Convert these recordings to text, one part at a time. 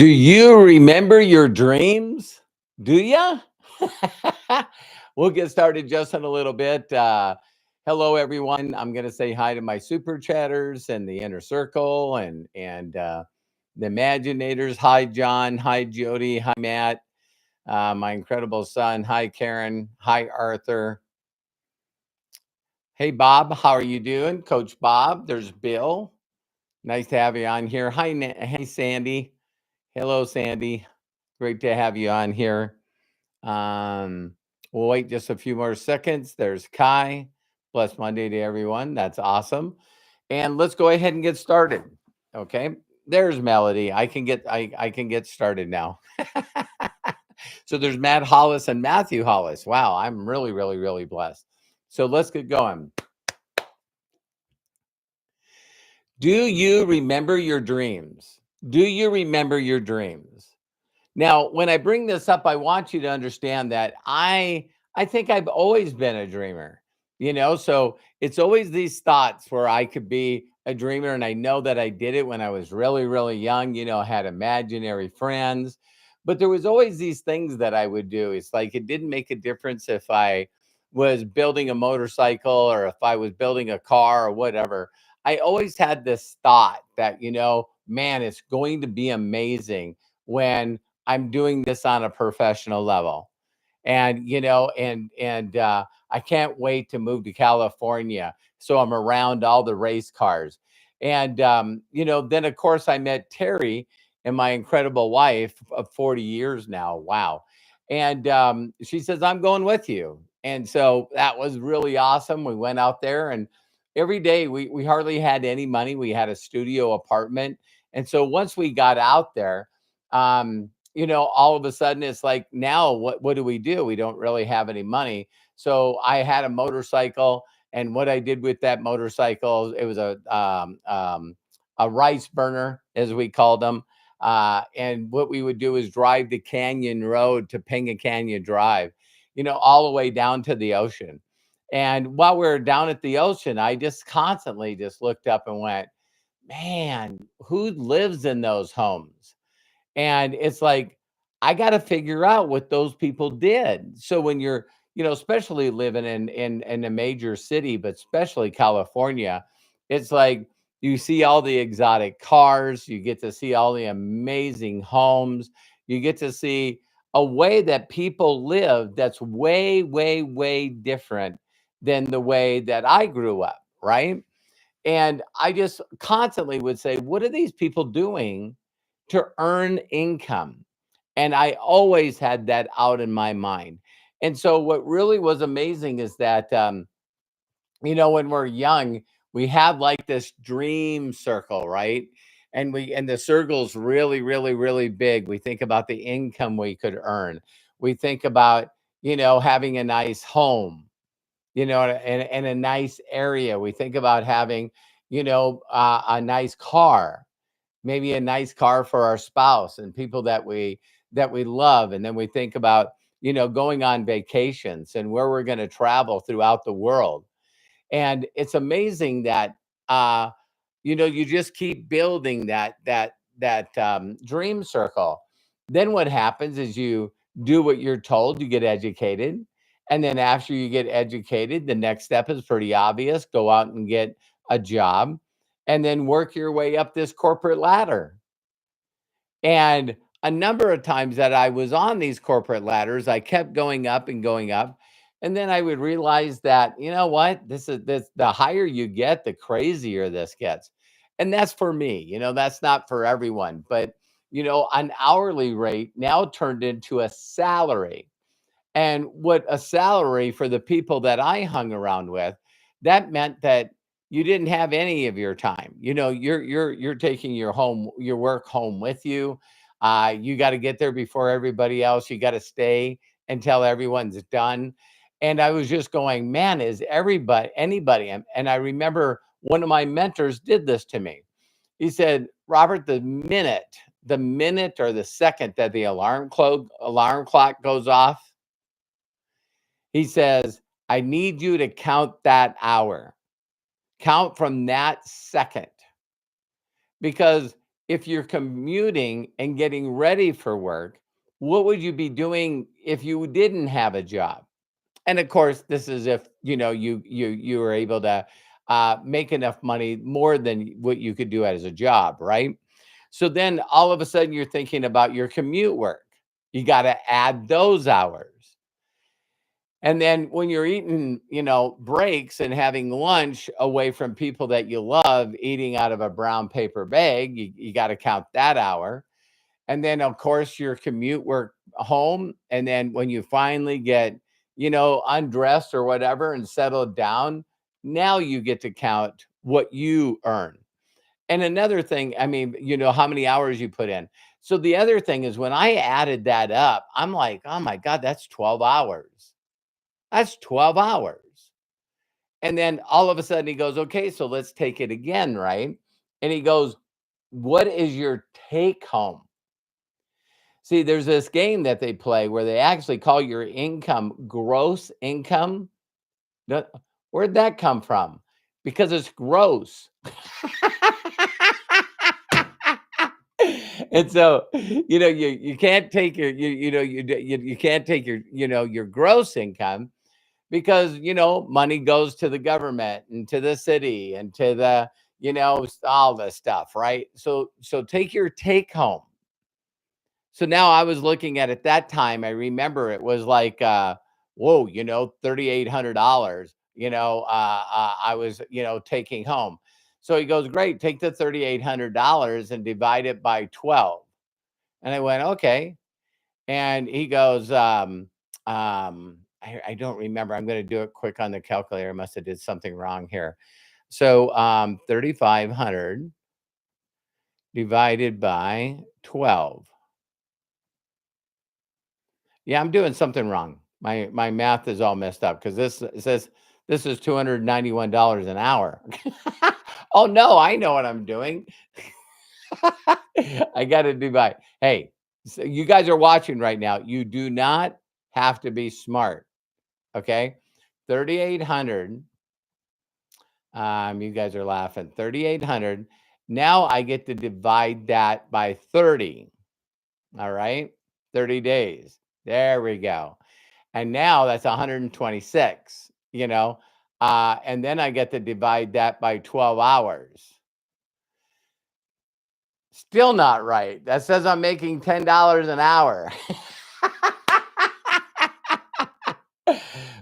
Do you remember your dreams? Do ya? We'll get started just in a little bit. Hello, everyone. I'm going to say hi to my super chatters and the inner circle and the imaginators. Hi, John. Hi, Jody. Hi, Matt. My incredible son. Hi, Karen. Hi, Arthur. Hey, Bob. How are you doing, Coach Bob? There's Bill. Nice to have you on here. Hi, hey, Sandy. Hello, Sandy. Great to have you on here. Um, we'll wait just a few more seconds. There's Kai. Bless Monday to everyone. That's awesome. And let's go ahead and get started. Okay. There's Melody. I can get started now. So there's Matt Hollis and Matthew Hollis. Wow, I'm really, really, really blessed. So let's get going. Do you remember your dreams? Do you remember your dreams? Now, when I bring this up, I want you to understand that I think I've always been a dreamer. So it's always these thoughts where I could be a dreamer, and I know that I did it when I was really, really young, had imaginary friends. But there was always these things that I would do. It's like it didn't make a difference if I was building a motorcycle or if I was building a car or whatever. I always had this thought that, man, it's going to be amazing when I'm doing this on a professional level. And I can't wait to move to California so I'm around all the race cars. And then of course I met Terry and my incredible wife of 40 years now. Wow. And she says, I'm going with you. And so that was really awesome. We went out there, and every day we hardly had any money. We had a studio apartment. And so once we got out there, all of a sudden it's like, now what do? We don't really have any money. So I had a motorcycle, and what I did with that motorcycle, it was a rice burner, as we called them. And what we would do is drive the Canyon Road to Pinga Canyon Drive, all the way down to the ocean. And while we were down at the ocean, I just constantly just looked up and went, man, who lives in those homes? And it's like, I got to figure out what those people did. So when you're, especially living in a major city, but especially California, it's like you see all the exotic cars, you get to see all the amazing homes, you get to see a way that people live that's way, way, way different than the way that I grew up, right? And I just constantly would say, what are these people doing to earn income? And I always had that out in my mind. And so what really was amazing is that, when we're young, we have like this dream circle, right? And the circle's really, really, really big. We think about the income we could earn. We think about, having a nice home, and a nice area. We think about having, a nice car, maybe a nice car for our spouse and people that we love. And then we think about, going on vacations and where we're going to travel throughout the world. And it's amazing that you just keep building that dream circle. Then what happens is you do what you're told, you get educated. And then after you get educated, the next step is pretty obvious: go out and get a job and then work your way up this corporate ladder. And a number of times that I was on these corporate ladders, I kept going up and going up. And then I would realize that, what? This the higher you get, the crazier this gets. And that's for me, that's not for everyone. But, an hourly rate now turned into a salary. And what a salary for the people that I hung around with, that meant that you didn't have any of your time. You're taking your work home with you. You got to get there before everybody else. You got to stay until everyone's done. And I was just going, man, is anybody? And I remember one of my mentors did this to me. He said, Robert, the minute or the second that the alarm clock goes off, he says, I need you to count that hour. Count from that second. Because if you're commuting and getting ready for work, what would you be doing if you didn't have a job? And of course, this is if you were able to make enough money more than what you could do as a job, right? So then all of a sudden you're thinking about your commute work. You got to add those hours. And then when you're eating, breaks and having lunch away from people that you love, eating out of a brown paper bag, you got to count that hour. And then, of course, your commute work home. And then when you finally get, undressed or whatever and settled down, now you get to count what you earn. And another thing, I mean, how many hours you put in. So the other thing is when I added that up, I'm like, oh my God, that's 12 hours. That's 12 hours. And then all of a sudden he goes, okay, so let's take it again, right? And he goes, what is your take home? See, there's this game that they play where they actually call your income gross income. Where'd that come from? Because it's gross. And so, you can't take your you can't take your gross income because money goes to the government and to the city and to the all this stuff, right? So take your take home. So now I was looking at it that time. I remember it was like, whoa, $3,800. I was taking home. So he goes, great, take the $3,800 and divide it by 12. And I went, okay. And he goes, I don't remember. I'm going to do it quick on the calculator. I must have did something wrong here. So 3,500 divided by 12. Yeah, I'm doing something wrong. My math is all messed up because this it says this is $291 an hour. Oh no, I know what I'm doing. I got to divide. Hey, so you guys are watching right now. You do not have to be smart. Okay. 3,800. You guys are laughing. 3,800. Now I get to divide that by 30. All right. 30 days. There we go. And now that's 126, and then I get to divide that by 12 hours. Still not right. That says I'm making $10 an hour.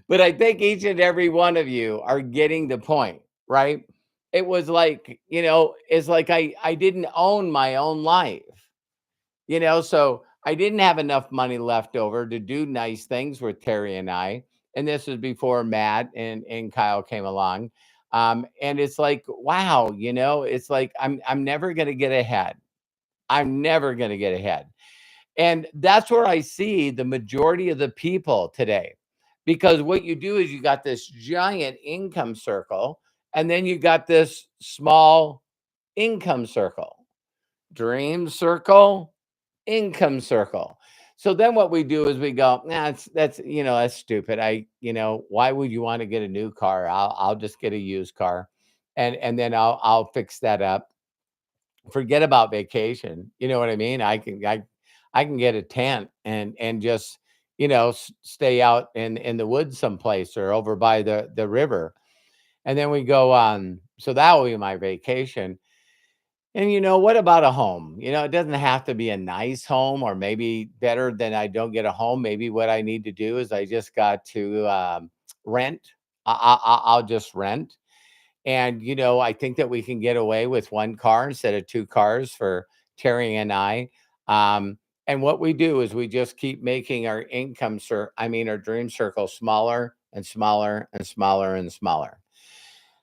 But I think each and every one of you are getting the point, right? It was like, it's like I didn't own my own life. So I didn't have enough money left over to do nice things with Terry and I. And this was before Matt and Kyle came along. And it's like, wow, it's like I'm never gonna get ahead. I'm never gonna get ahead. And that's where I see the majority of the people today. Because what you do is you got this giant income circle, and then you got this small income circle, dream circle, income circle. So then what we do is we go, nah, that's stupid. Why would you want to get a new car? I'll just get a used car, and then I'll fix that up. Forget about vacation. You know what I mean? I can get a tent and just stay out in the woods someplace or over by the river, and then we go on. So that will be my vacation. And what about a home? It doesn't have to be a nice home, or maybe better than I don't get a home. Maybe what I need to do is I just got to rent. I'll just rent. And, I think that we can get away with one car instead of two cars for Terry and I. And what we do is we just keep making our our dream circle smaller and smaller and smaller and smaller.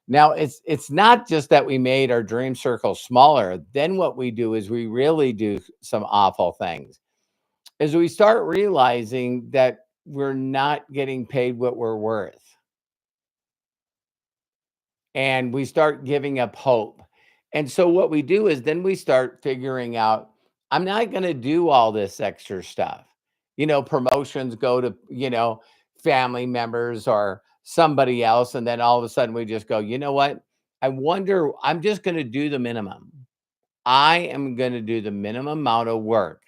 Now, it's not just that we made our dream circle smaller. Then what we do is we really do some awful things. Is we start realizing that we're not getting paid what we're worth. And we start giving up hope. And so what we do is then we start figuring out, I'm not going to do all this extra stuff. Promotions go to, family members or somebody else. And then all of a sudden we just go, you know what? I'm just going to do the minimum. I am going to do the minimum amount of work.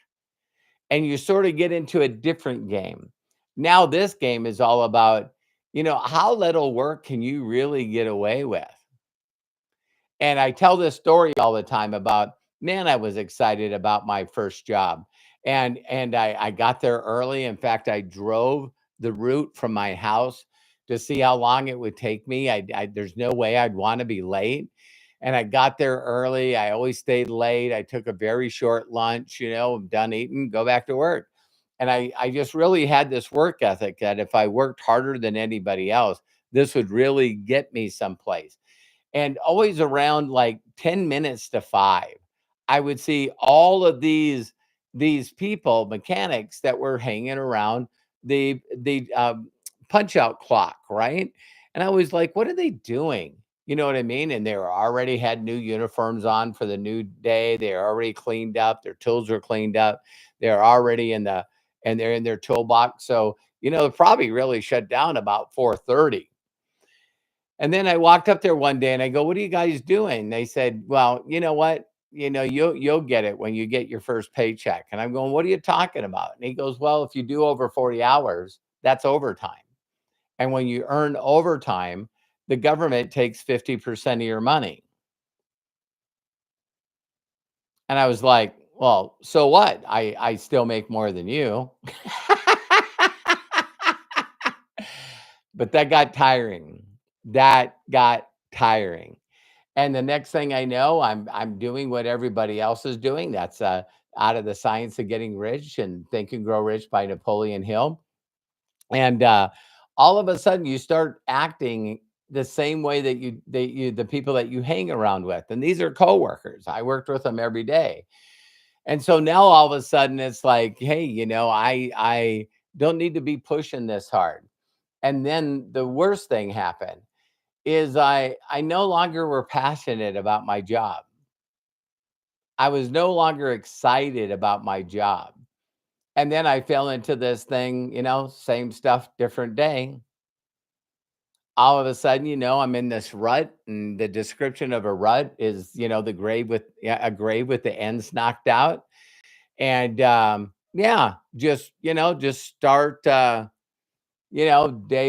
And you sort of get into a different game. Now, this game is all about, how little work can you really get away with? And I tell this story all the time about, man, I was excited about my first job. And I got there early. In fact, I drove the route from my house to see how long it would take me. There's no way I'd want to be late. And I got there early. I always stayed late. I took a very short lunch, I'm done eating, go back to work. And I just really had this work ethic that if I worked harder than anybody else, this would really get me someplace. And always around like 10 minutes to 5, I would see all of these people, mechanics that were hanging around the punch out clock, right? And I was like, what are they doing? You know what I mean? And they were already had new uniforms on for the new day. They are already cleaned up. Their tools were cleaned up. They're already and they're in their toolbox. So, probably really shut down about 4:30. And then I walked up there one day and I go, "What are you guys doing?" They said, "Well, you know what? You'll get it when you get your first paycheck." And I'm going, "What are you talking about?" And he goes, "Well, if you do over 40 hours, that's overtime. And when you earn overtime, the government takes 50% of your money." And I was like, "Well, so what? I still make more than you." But that got tiring. That got tiring. And the next thing I know, I'm doing what everybody else is doing. That's out of the Science of Getting Rich and Think and Grow Rich by Napoleon Hill. And all of a sudden, you start acting the same way the people that you hang around with, and these are coworkers. I worked with them every day, and so now all of a sudden, it's like, hey, I don't need to be pushing this hard. And then the worst thing happened is I no longer were passionate about my job. I was no longer excited about my job. And then I fell into this thing, same stuff, different day. All of a sudden, I'm in this rut, and the description of a rut is, the grave with yeah, a grave with the ends knocked out. And yeah, just start day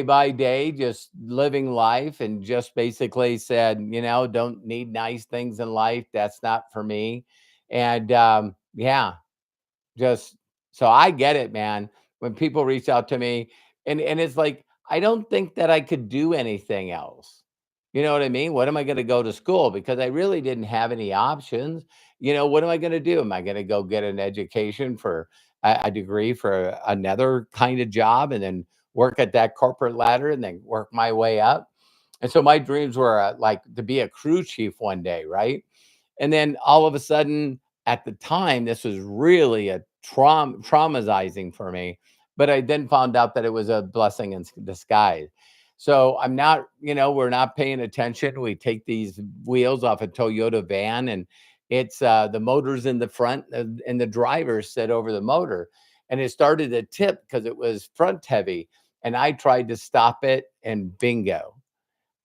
by day, just living life, and just basically said, don't need nice things in life. That's not for me. And yeah, just so I get it, man. When people reach out to me, and it's like, I don't think that I could do anything else. You know what I mean? What am I going to go to school? Because I really didn't have any options. What am I going to do? Am I going to go get an education for a degree for another kind of job and then work at that corporate ladder and then work my way up? And so my dreams were like to be a crew chief one day, right? And then all of a sudden, at the time, this was really a traumatizing for me. But I then found out that it was a blessing in disguise. So I'm not, we're not paying attention. We take these wheels off a Toyota van, and it's the motor's in the front, and the driver sit over the motor. And it started to tip because it was front heavy. And I tried to stop it, and bingo,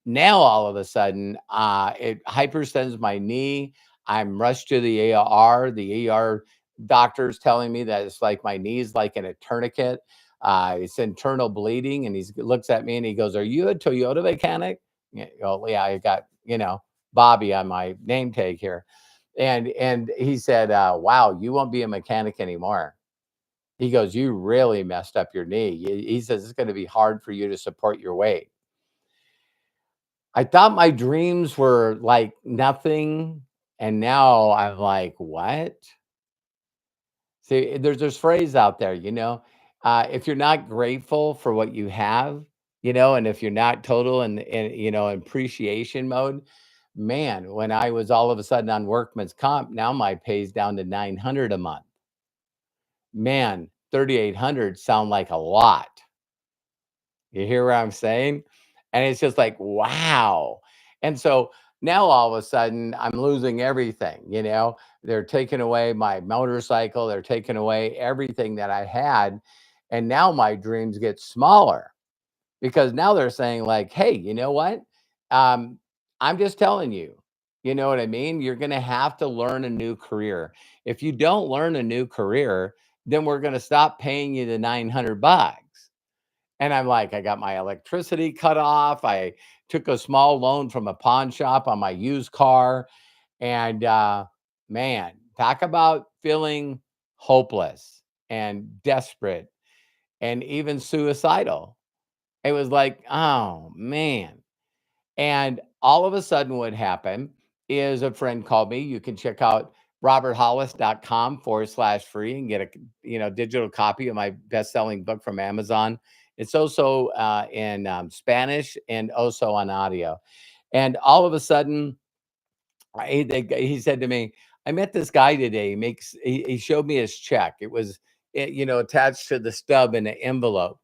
now all of a sudden, it hyperextends my knee. I'm rushed to the ER. The ER doctor's telling me that it's like my knee's like in a tourniquet. It's internal bleeding, and he looks at me and he goes, "Are you a Toyota mechanic?" Yeah, oh, yeah, I got Bobby on my name tag here, and he said, "Wow, you won't be a mechanic anymore." He goes, "You really messed up your knee." He says it's going to be hard for you to support your weight. I thought my dreams were like nothing, and now I'm like, "What?" See, there's this phrase out there, if you're not grateful for what you have, and if you're not total in appreciation mode, man, when I was all of a sudden on workman's comp, now my pay's down to 900 a month. Man, 3,800 sound like a lot. You hear what I'm saying? And it's just like, wow. And so now all of a sudden I'm losing everything, They're taking away my motorcycle, they're taking away everything that I had. And now my dreams get smaller because now they're saying, like, hey, you know what? Um, I'm just telling you, You know what I mean? You're going to have to learn a new career. If you don't learn a new career, then we're going to stop paying you the 900 bucks. And I'm like, I got my electricity cut off. I took a small loan from a pawn shop on my used car. And man, talk about feeling hopeless and desperate and even suicidal. It was like, oh man. And all of a sudden, what happened is a friend called me. You can check out roberthollis.com/free and get a digital copy of my best-selling book from Amazon. It's also in Spanish and also on audio. And all of a sudden, he said to me, "I met this guy today. He showed me his check. It was attached to the stub in an envelope,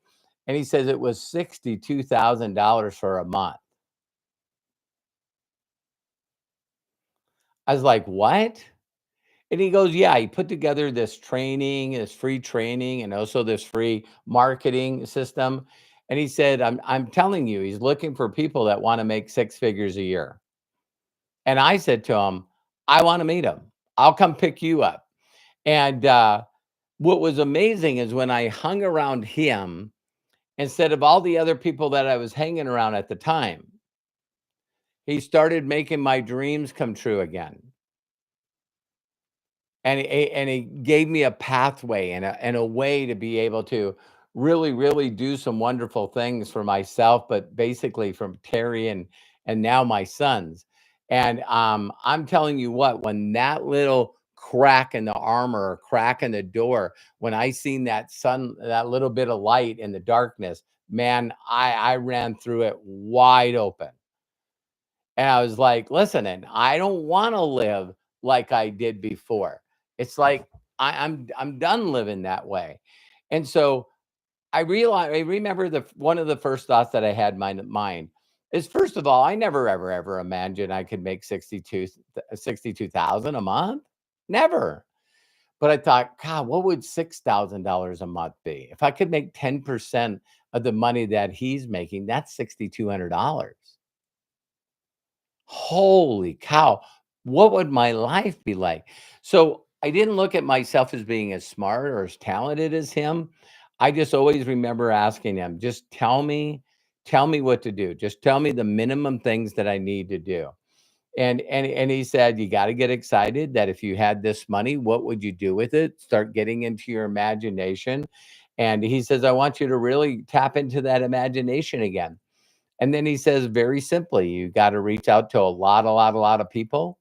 and he says it was $62,000 for a month." I was like, "What?" And he goes, "Yeah, he put together this training, this free training, and also this free marketing system." And he said, I'm telling you, he's looking for people that want to make six figures a year." And I said to him, "I want to meet him. I'll come pick you up." And what was amazing is when I hung around him instead of all the other people that I was hanging around at the time, he started making my dreams come true again. And he gave me a pathway and a way to be able to really, really do some wonderful things for myself, but basically from Terry and now my sons. And I'm telling you what, when that little crack in the armor or crack in the door, when I seen that sun, that little bit of light in the darkness, man, I ran through it wide open. And I was like, listen, and I don't want to live like I did before. It's like I'm done living that way. And so I remember the one of the first thoughts that I had in my mind is, first of all, I never ever imagined I could make 62,000 a month. Never. But I thought, God, what would $6,000 a month be? If I could make 10% of the money that he's making, that's $6,200. Holy cow, what would my life be like? So I didn't look at myself as being as smart or as talented as him. I just always remember asking him, just tell me what to do. Just tell me the minimum things that I need to do. And he said, you got to get excited that if you had this money, what would you do with it? Start getting into your imagination. And he says, I want you to really tap into that imagination again. And then he says very simply, you got to reach out to a lot of people.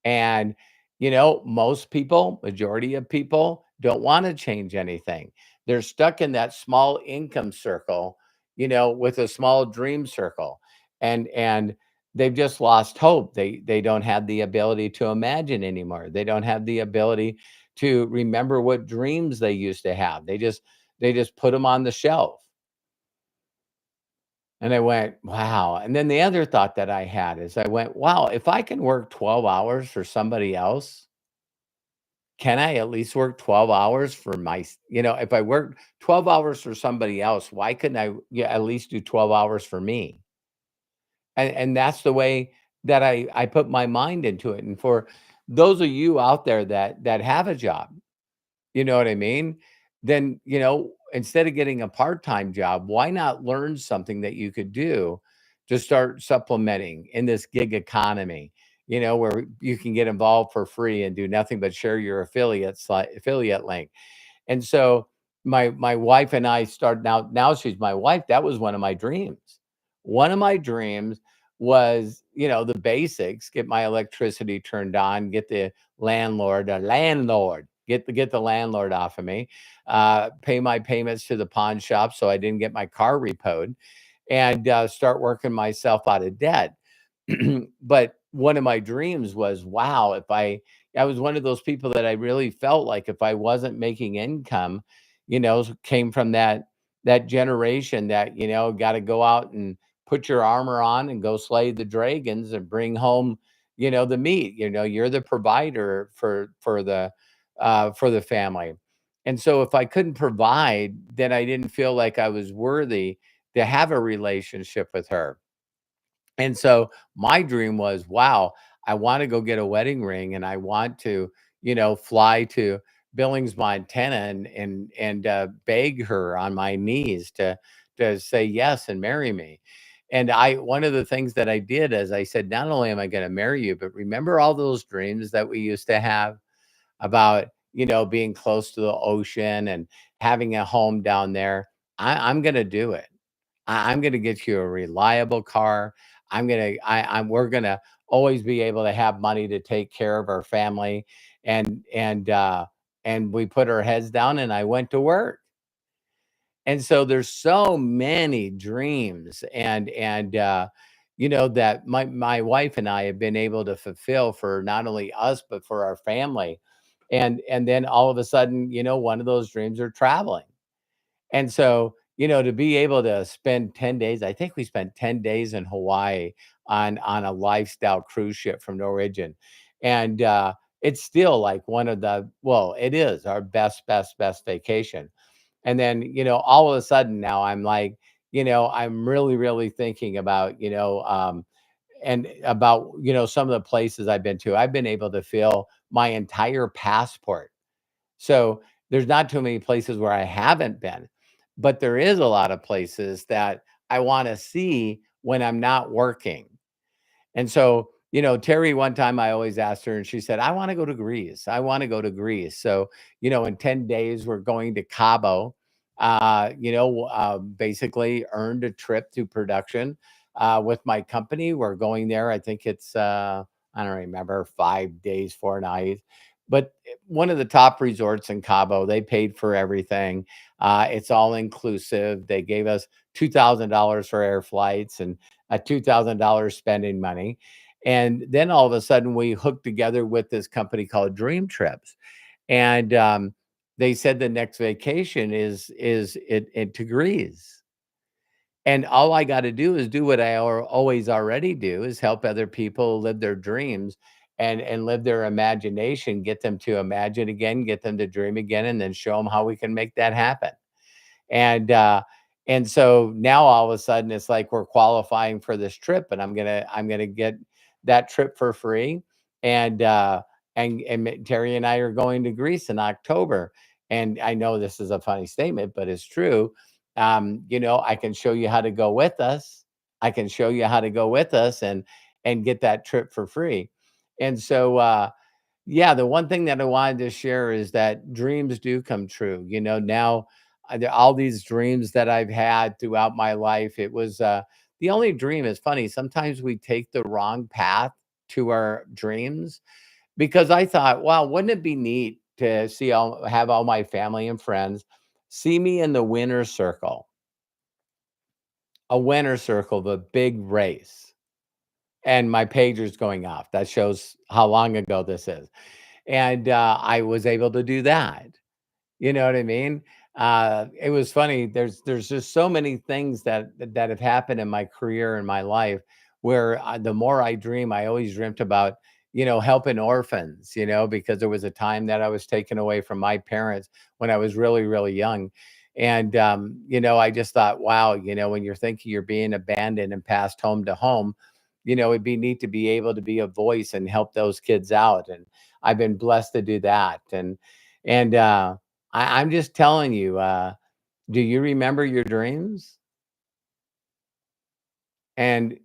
And, most people, majority of people don't want to change anything. They're stuck in that small income circle, with a small dream circle. And they've just lost hope. They don't have the ability to imagine anymore. They don't have the ability to remember what dreams they used to have. They just put them on the shelf. And I went, "Wow." And then the other thought that I had is I went, "Wow, if I can work 12 hours for somebody else, can I at least work 12 hours for if I work 12 hours for somebody else, why couldn't I at least do 12 hours for me?" And that's the way that I put my mind into it. And for those of you out there that have a job, you know what I mean? Then, instead of getting a part-time job, why not learn something that you could do to start supplementing in this gig economy, where you can get involved for free and do nothing but share your affiliate link. And so my wife and I started, now she's my wife. That was one of my dreams. One of my dreams was, the basics, get my electricity turned on, get the landlord, get the landlord off of me, pay my payments to the pawn shop so I didn't get my car repoed, and start working myself out of debt. But one of my dreams was, wow, if I was one of those people that I really felt like if I wasn't making income, came from that generation that, got to go out and put your armor on and go slay the dragons and bring home, the meat. You're the provider for the family. And so if I couldn't provide, then I didn't feel like I was worthy to have a relationship with her. And so my dream was, wow, I want to go get a wedding ring and I want to, fly to Billings, Montana and beg her on my knees to say yes and marry me. And I one of the things that I did is I said, not only am I going to marry you, but remember all those dreams that we used to have about, being close to the ocean and having a home down there. I'm going to do it. I'm gonna get you a reliable car. We're gonna always be able to have money to take care of our family. And and we put our heads down and I went to work. And so there's so many dreams that my wife and I have been able to fulfill for not only us but for our family. And then all of a sudden, one of those dreams are traveling. And so, to be able to spend 10 days, I think we spent 10 days in Hawaii on a lifestyle cruise ship from Norwegian. And it's still like it is our best vacation. And then, all of a sudden now I'm like, I'm really, really thinking about, and about, some of the places I've been to. I've been able to fill my entire passport, so there's not too many places where I haven't been, but there is a lot of places that I want to see when I'm not working. And so, Terry, one time I always asked her and she said, I want to go to Greece. I want to go to Greece. So, in 10 days, we're going to Cabo. Basically earned a trip to production with my company. We're going there. I think it's, I don't remember, 5 days, 4 nights. But one of the top resorts in Cabo, they paid for everything. It's all inclusive. They gave us $2,000 for air flights and $2,000 spending money. And then all of a sudden, we hooked together with this company called Dream Trips, and they said the next vacation is it to Greece. And all I got to do is do what I always already do is help other people live their dreams and live their imagination, get them to imagine again, get them to dream again, and then show them how we can make that happen. And so now all of a sudden it's like we're qualifying for this trip, and I'm gonna get that trip for free. And Terry and I are going to Greece in October. And I know this is a funny statement, but it's true. I can show you how to go with us. I can show you how to go with us and get that trip for free. And so yeah, the one thing that I wanted to share is that dreams do come true. Now all these dreams that I've had throughout my life, it was the only dream is funny. Sometimes we take the wrong path to our dreams because I thought, wow, wouldn't it be neat to have all my family and friends see me in the winner's circle, a winner's circle of a big race, and my pager's going off. That shows how long ago this is. And I was able to do that. You know what I mean? It was funny. There's just so many things that have happened in my career and my life where the more I dream, I always dreamt about, helping orphans, because there was a time that I was taken away from my parents when I was really, really young. And, I just thought, wow, when you're thinking you're being abandoned and passed home to home, it'd be neat to be able to be a voice and help those kids out. And I've been blessed to do that. And I'm just telling you, do you remember your dreams? And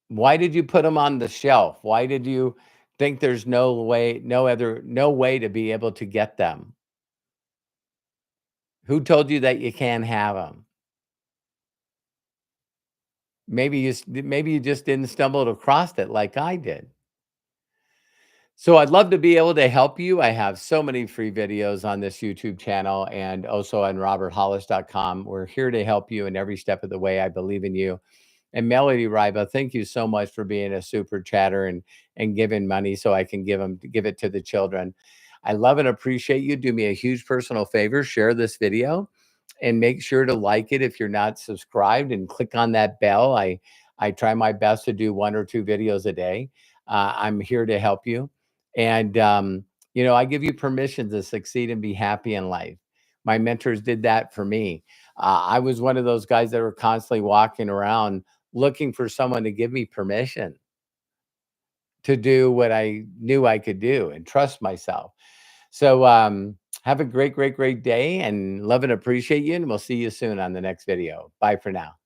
why did you put them on the shelf? Why did you think there's no way to be able to get them? Who told you that you can't have them? Maybe you just didn't stumble across it like I did. So I'd love to be able to help you. I have so many free videos on this YouTube channel and also on roberthollis.com. We're here to help you in every step of the way. I believe in you. And Melody Riba, thank you so much for being a super chatter and giving money so I can give it to the children. I love and appreciate you. Do me a huge personal favor, share this video and make sure to like it if you're not subscribed and click on that bell. I try my best to do 1 or 2 videos a day. I'm here to help you. And I give you permission to succeed and be happy in life. My mentors did that for me. I was one of those guys that were constantly walking around looking for someone to give me permission to do what I knew I could do and trust myself. So, have a great, great, great day and love and appreciate you. And we'll see you soon on the next video. Bye for now.